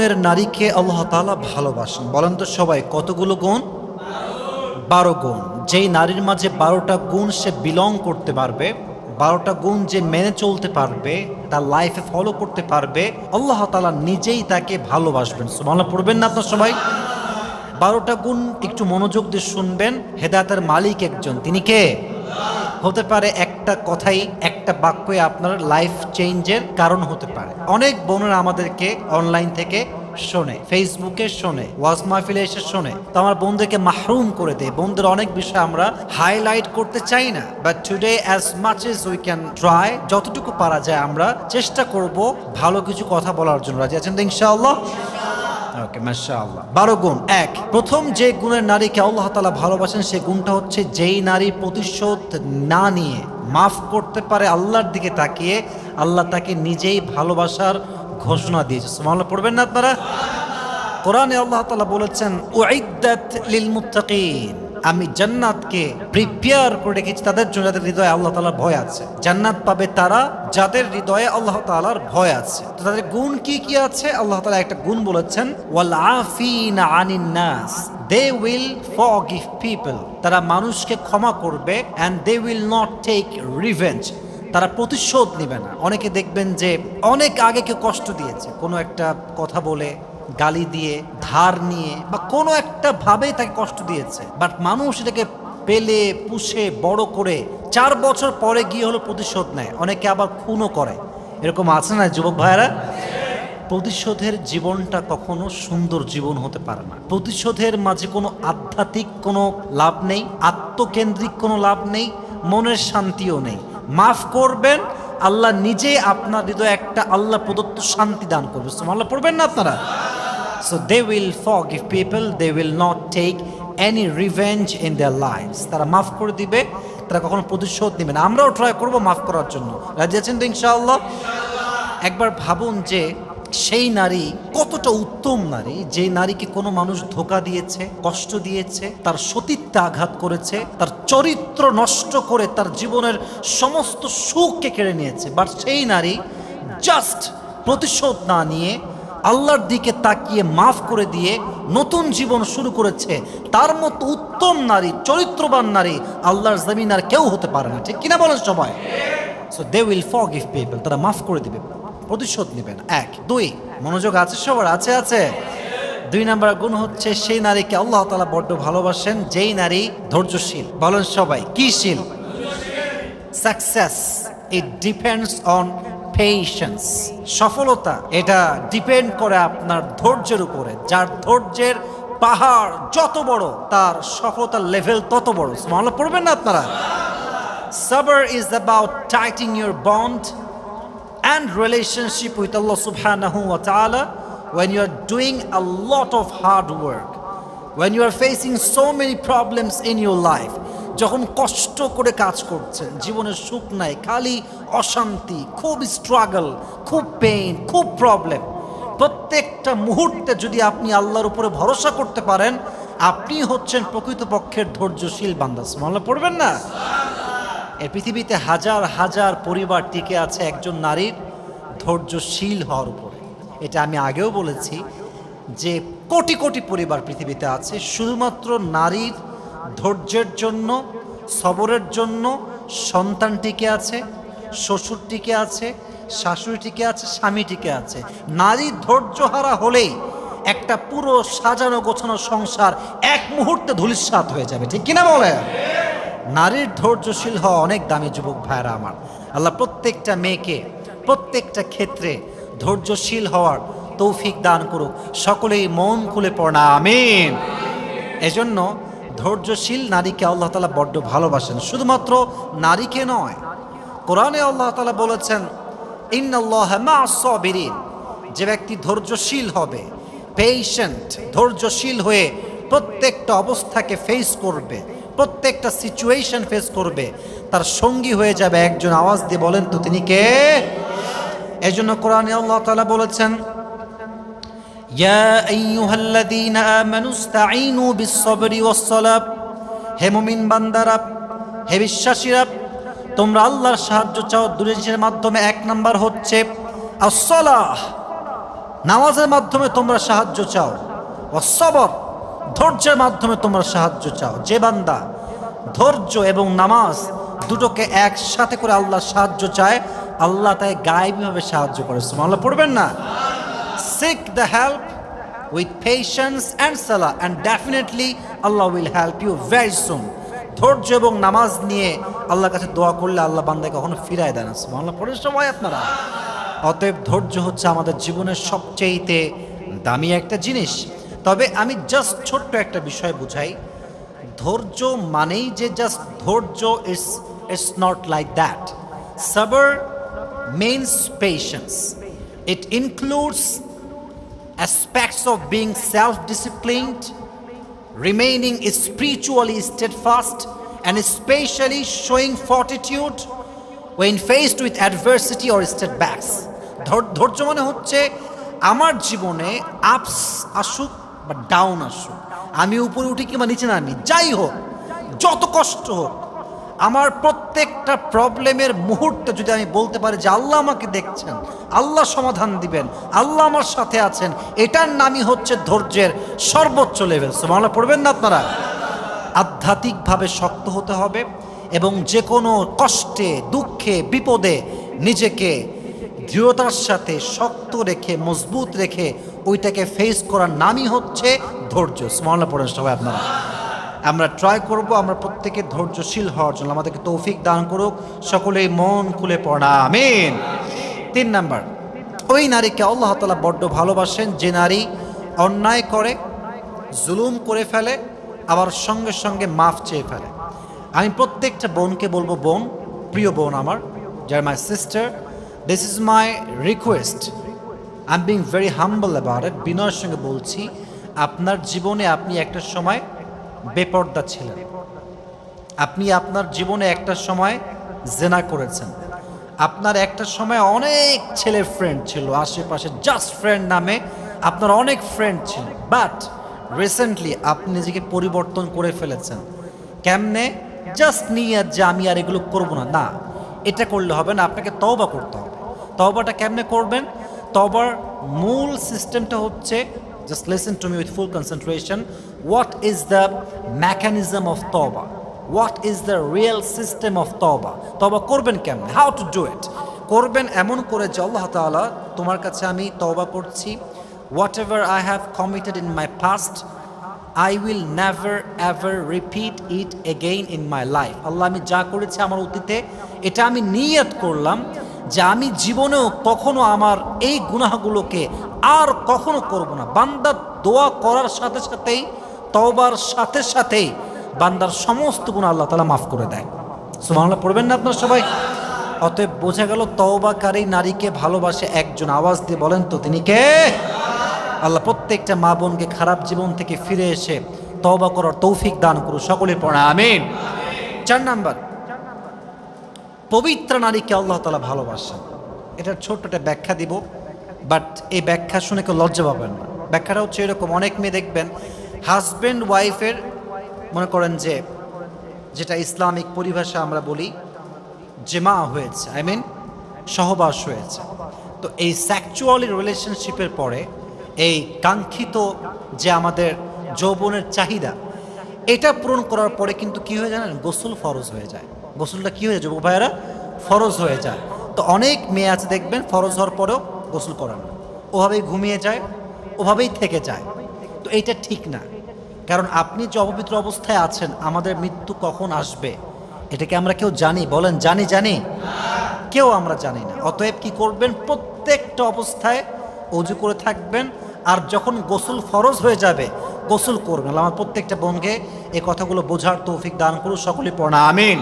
গুণের নারীকে আল্লাহ তাআলা ভালোবাসেন? বলেন তো সবাই, কতগুলো গুণ? 12 গুণ। যেই নারীর মাঝে 12টা গুণ সে বিলং করতে পারবে, 12টা গুণ যে মেনে চলতে পারবে, তার লাইফে ফলো করতে পারবে, আল্লাহ তাআলা নিজেই তাকে ভালোবাসবেন। সুবহানাল্লাহ পড়বেন না আপনার সবাই? 12টা গুণ একটু মনোযোগ দিয়ে শুনবেন। হেদায়েতের মালিক একজন, তিনি কে? হতে পারে একটা কথাই, একটা বাক্যই আপনার লাইফ চেঞ্জের কারণ হতে পারে। অনেক বোনেরা আমাদেরকে অনলাইন থেকে শোনে, ফেসবুকে শোনে, ওয়াজ মাহফিলে এসে শোনে, তো আমার বোনদেরকে মাহরুম করে দেয়। বোনদের অনেক বিষয় আমরা হাইলাইট করতে চাই না, but today as much as we can try, যতটুকু পারা যায় আমরা চেষ্টা করব ভালো কিছু কথা বলার জন্য। রাজি আছেন তো ইনশাআল্লাহ? ওকে, মাশাআল্লাহ। 12 গুণ। এক, প্রথম যে গুণের নারীকে আল্লাহ তাআলা ভালোবাসেন সেই গুণটা হচ্ছে, যেই নারী প্রতিশোধ না নিয়ে মাফ করতে পারে আল্লাহর দিকে তাকিয়ে, আল্লাহ তাকে নিজেই ভালোবাসার ঘোষণা দিয়েছে। সুবহানাল্লাহ পড়বেন না আপনারা? কোরআনে আল্লাহ তাআলা বলেছেন, উইদ্দাত লিল মুত্তাকিন, আমি জান্নাতকে প্রিপেয়ার করে রেখেছি তাদের জন্য যাদের হৃদয়ে আল্লাহ তাআলার ভয় আছে। জান্নাত পাবে তারা যাদের হৃদয়ে আল্লাহ তাআলার ভয় আছে। তো তাদের গুণ কি কি আছে? আল্লাহ তাআলা একটা গুণ বলেছেন, ওয়াল আফিনা আনিন নাস, দে উইল ফরগিভ পিপল, তারা মানুষকে ক্ষমা করবে, and they will not take revenge, তারা প্রতিশোধ নেবে না। অনেকে দেখবেন যে অনেক আগে কেউ কষ্ট দিয়েছে, কোনো একটা কথা বলে, গালি দিয়ে, ধার নিয়ে, বা কোনো একটা ভাবে তাকে কষ্ট দিয়েছে, বাট মানুষ এটাকে পেলে পুষে বড় করে 4 বছর পরে গিয়ে হলো প্রতিশোধ নেয়। অনেকে আবার খুনও করে। এরকম আছে না যুবক ভাইয়েরা? প্রতিশোধের জীবনটা কখনো সুন্দর জীবন হতে পারে না। প্রতিশোধের মাঝে কোনো আধ্যাত্মিক কোনো লাভ নেই, আত্মকেন্দ্রিক কোনো লাভ নেই, মনের শান্তিও নেই। মাফ করবেন, আল্লাহ নিজে আপনার হৃদয়ে একটা আল্লাহ প্রদত্ত শান্তি দান করবে। সুবহানাল্লাহ পড়বেন না আপনারা? So they will forgive people, they will not take any revenge in their lifes, তারা মাফ করে দিবে, তারা কখনো প্রতিশোধ নেবে না। আমরাও ট্রাই করবো মাফ করার জন্য। রাজি আছেন তো ইনশাআল্লাহ? একবার ভাবুন যে সেই নারী কতটা উত্তম নারী, যে নারীকে কোনো মানুষ ধোঁকা দিয়েছে, কষ্ট দিয়েছে, তার সতীত্বে আঘাত করেছে, তার চরিত্র নষ্ট করে তার জীবনের সমস্ত সুখকে কেড়ে নিয়েছে, বাট সেই নারী জাস্ট প্রতিশোধ না নিয়ে আল্লাহর দিকে তাকিয়ে মাফ করে দিয়ে নতুন জীবন শুরু করেছে। তার মতো উত্তম নারী, চরিত্রবান নারী আল্লাহর জমিন আর কেউ হতে পারে না। ঠিক কিনা বলেন সবাই? So they will forgive people, তারা মাফ করে দিবে, প্রতিশোধ নেবে না। 1। 2, মনোযোগ আছে সবার? আছে আছে। 2 নাম্বার গুণ হচ্ছে, সেই নারীকে আল্লাহ তাআলা বড্ড ভালোবাসেন যেই নারী ধৈর্যশীল। বলেন সবাই, কি শীল? Success it depends on patience. সফলতা এটা ডিপেন্ড করে আপনার ধৈর্যের উপরে। যার ধৈর্যের পাহাড় যত বড়, তার সফলতার লেভেল তত বড়। সুবহানাল্লাহ পড়বেন না আপনারা? Sabr is about tightening your bond and relationship with Allah subhanahu wa ta'ala when you are doing a lot of hard work, when you are facing so many problems in your life, যখন কষ্ট করে কাজ করছেন, জীবনের সুখ নাই, খালি অশান্তি, খুব স্ট্রাগল, খুব পেইন, খুব প্রবলেম, প্রত্যেকটা মুহূর্তে যদি আপনি আল্লাহর উপরে ভরসা করতে পারেন, আপনি হচ্ছেন প্রকৃতপক্ষের ধৈর্যশীল বান্দা। সুবহানাল্লাহ পড়বেন না? এই পৃথিবীতে হাজার হাজার পরিবার টিকে আছে একজন নারীর ধৈর্যশীল হওয়ার উপরে। এটা আমি আগেও বলেছি যে কোটি কোটি পরিবার পৃথিবীতে আছে শুধুমাত্র নারীর ধৈর্যের জন্য, সবরের জন্য সন্তান টিকে আছে, শ্বশুর টিকে আছে, শাশুড়ি টিকে আছে, স্বামী টিকে আছে। নারী ধৈর্যহারা হলেই একটা পুরো সাজানো গোছানো সংসার এক মুহূর্তে ধূলিসাৎ হয়ে যাবে। ঠিক কিনা বলে? নারীর ধৈর্যশীল হওয়া অনেক দামি যুবক ভাইরা আমার। আল্লাহ প্রত্যেকটা মেয়েকে প্রত্যেকটা ক্ষেত্রে ধৈর্যশীল হওয়ার তৌফিক দান করুক। সকলেই মন খুলে পড়া আমিন। এজন্য ধৈর্যশীল নারীকে আল্লাহ তাআলা বড্ড ভালোবাসেন। শুধুমাত্র নারীকে নয়, কোরআনে আল্লাহ তাআলা বলেছেন, ইন্নাল্লাহা মা'আস সাবিরিন, যে ব্যক্তি ধৈর্যশীল হবে, পেশেন্ট, ধৈর্যশীল হয়ে প্রত্যেকটা অবস্থাকে ফেস করবে, প্রত্যেকটা সিচুয়েশন ফেস করবে, তার সঙ্গী হয়ে যাবে একজন। আওয়াজ দিয়ে বলেন তো তিনি কে? এজন্য কোরআনে আল্লাহ তাআলা বলেছেন, ইয়া আইয়ুহাল্লাযীনা আমানুস্তাঈনু বিস-সাবরি ওয়াস-সালাহ, হে মুমিন বান্দারা, হে বিশ্বাসীরা, তোমরা আল্লাহর সাহায্য চাও দুই জিনিসের মাধ্যমে। 1 নাম্বার হচ্ছে আস-সালাহ, নামাজের মাধ্যমে তোমরা সাহায্য চাও, ও সবর, ধৈর্যের মাধ্যমে তোমরা সাহায্য চাও। যে বান্দা ধৈর্য এবং নামাজ দুটোকে একসাথে করে আল্লাহ সাহায্য চায়, আল্লাহ তাই গায়েবীভাবে সাহায্য করে। সুবহানাল্লাহ পড়বেন না? Seek the help with patience and salah and definitely Allah will help you very soon. ধৈর্য এবং নামাজ নিয়ে আল্লাহর কাছে দোয়া করলে আল্লাহ বান্দাকে কখনো ফিরায় দেয় না। সুবহানাল্লাহ পড়ে সবাই আপনারা। অতএব ধৈর্য হচ্ছে আমাদের জীবনের সবচেয়েতে দামি একটা জিনিস। তবে আমি জাস্ট ছোট্ট একটা বিষয় বুঝাই, ধৈর্য মানেই যে জাস্ট ধৈর্য, ইটস নট লাইক দ্যাট। সবর means patience. It includes aspects of being self-disciplined, remaining spiritually steadfast, and especially showing fortitude when faced with adversity or setbacks. ধৈর্য মানে হচ্ছে আমার জীবনে আপস আসুক বা ডাউন আসুক, আমি উপরে উঠি কিংবা নিচে নামি, যাই হোক, যত কষ্ট হোক, আমার প্রত্যেকটা প্রবলেমের মুহূর্তে যদি আমি বলতে পারি যে আল্লাহ আমাকে দেখছেন, আল্লাহ সমাধান দিবেন, আল্লাহ আমার সাথে আছেন, এটার নামই হচ্ছে ধৈর্যের সর্বোচ্চ লেভেল। সুবহানাল্লাহ পড়বেন না আপনারা? আধ্যাত্মিকভাবে শক্ত হতে হবে এবং যে কোনো কষ্টে, দুঃখে, বিপদে নিজেকে দৃঢ়তার সাথে শক্ত রেখে, মজবুত রেখে ওইটাকে ফেস করার নামই হচ্ছে ধৈর্য। সুবহানাল্লাহ পড়েন সবাই আপনারা। আমরা ট্রাই করব আমরা প্রত্যেকে ধৈর্যশীল হওয়ার জন্য, আমাদেরকে তৌফিক দান করুক। সকলেই মন খুলে পড়া আমিন। 3 নাম্বার, ওই নারীকে আল্লাহ তাআলা বড্ড ভালোবাসেন যে নারী অন্যায় করে, জুলুম করে ফেলে, আবার সঙ্গে সঙ্গে মাফ চেয়ে ফেলে। আমি প্রত্যেকটা বোনকে বলবো, বোন, প্রিয় বোন আমার, যার my sister, this is my request, I am being very humble about it. বিনয়ের সঙ্গে বলছি, আপনার জীবনে আপনি একটা সময় বেপর্দা ছিলেন, আপনি আপনার জীবনে একটা সময় জেনা করেছেন, আপনার একটা সময় অনেক ছেলে ফ্রেন্ড ছিল আশেপাশে, জাস্ট ফ্রেন্ড নামে আপনার অনেক ফ্রেন্ড ছিল, বাট রিসেন্টলি আপনি নিজেকে পরিবর্তন করে ফেলেছেন। কেমনে? জাস্ট নিয়ে যে আমি আর এগুলো করব না, না, এটা করলে হবে না, আপনাকে তওবা করতে হবে। তওবাটা কেমনে করবেন? তওবার মূল সিস্টেমটা হচ্ছে, just listen to me with full concentration. What is the mechanism of tawbah? What is the real system of tawbah? তওবা করবেন কেমনে? How to do it? করবেন এমন করে যে আল্লাহ তাআলা, তোমার কাছে আমি তওবা করছি, whatever I have committed in my past, I will never ever repeat it again in my life. আল্লাহ, আমি যা করেছি আমার অতীতে, এটা আমি নিয়ত করলাম যে আমি জীবনেও কখনো আমার এই গুনাহগুলোকে আর কখনো করব না। বান্দার দোয়া করার সাথে সাথেই, তওবার সাথে সাথেই বান্দার সমস্ত গুনাহ আল্লাহ তাআলা মাফ করে দেয়। সুবহানাল্লাহ পড়বেন না আপনারা সবাই? অতএব বোঝা গেল তওবাকারী নারীকে ভালোবাসে একজন। আওয়াজ দিয়ে বলেন তো তিনি কে? আল্লাহ প্রত্যেকটা মা বোনকে খারাপ জীবন থেকে ফিরে এসে তওবা করার তৌফিক দান করুন। সকলে পড়া আমিন। 4 নাম্বার, পবিত্র নারীকে আল্লাহ তাআলা ভালোবাসেন। এটার ছোট্ট একটা ব্যাখ্যা দিব, বাট এই ব্যাখ্যা শুনে কেউ লজ্জা পাবেন না। ব্যাখ্যাটা হচ্ছে এরকম, অনেক মেয়ে দেখবেন হাজব্যান্ড ওয়াইফের, মনে করেন যে যেটা ইসলামিক পরিভাষা আমরা বলি জেমা হয়েছে, আই মিন সহবাস হয়েছে। তো এই সেক্সুয়ালি রিলেশনশিপের পরে এই কাঙ্ক্ষিত যে আমাদের যৌবনের চাহিদা, এটা পূরণ করার পরে কিন্তু কী হয়ে যায় জানেন? গোসল ফরজ হয়ে যায়। গোসলটা কী হয়ে যায় যুবক ভাইয়েরা? ফরজ হয়ে যায়। তো অনেক মেয়ে আছে দেখবেন ফরজ হওয়ার পরেও গোসল করে না, ওভাবেই ঘুমিয়ে যায়, ওভাবেই থেকে যায়। তো এইটা ঠিক না, কারণ আপনি যে অপবিত্র অবস্থায় আছেন, আমাদের মৃত্যু কখন আসবে এটাকে আমরা কেউ জানি? বলেন, জানি? কেউ আমরা জানি না। অতএব কি করবেন? প্রত্যেকটা অবস্থায় অজু করে থাকবেন, আর যখন গোসল ফরজ হয়ে যাবে গোসল করবেন। আমার প্রত্যেকটা বোনকে এই কথাগুলো বোঝার তৌফিক দান করুন। সকলে পড়া আমিন।